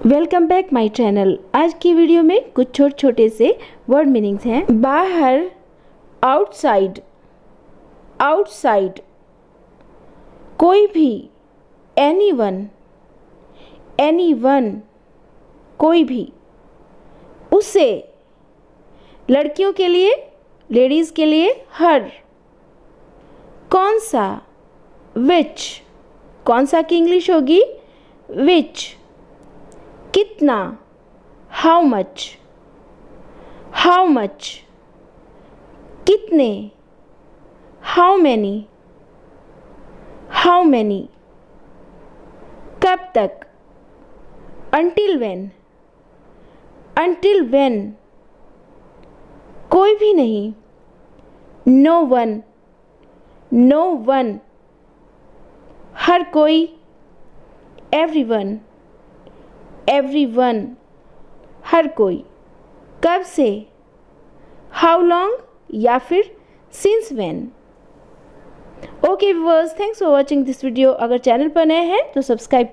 Welcome back my channel. आज की video में कुछ छोटे छोटे से वर्ड मीनिंग्स हैं। बाहर, आउटसाइड, आउटसाइड, कोई भी, एनीवन, एनीवन, कोई भी, उसे, लड़कियों के लिए, लेडीज़ के लिए हर, कौन सा, विच, कौन सा की इंग्लिश होगी विच, कितना, हाउ मच, हाउ मच, कितने, हाउ मैनी, हाउ मैनी, कब तक, अंटिल व्हेन, अंटिल व्हेन, कोई भी नहीं, नो वन, नो वन, हर कोई, एवरीवन, एवरीवन, हर कोई, कब से, हाउ लॉन्ग या फिर since when. Okay viewers, thanks for watching this video. अगर चैनल पर नए हैं तो सब्सक्राइब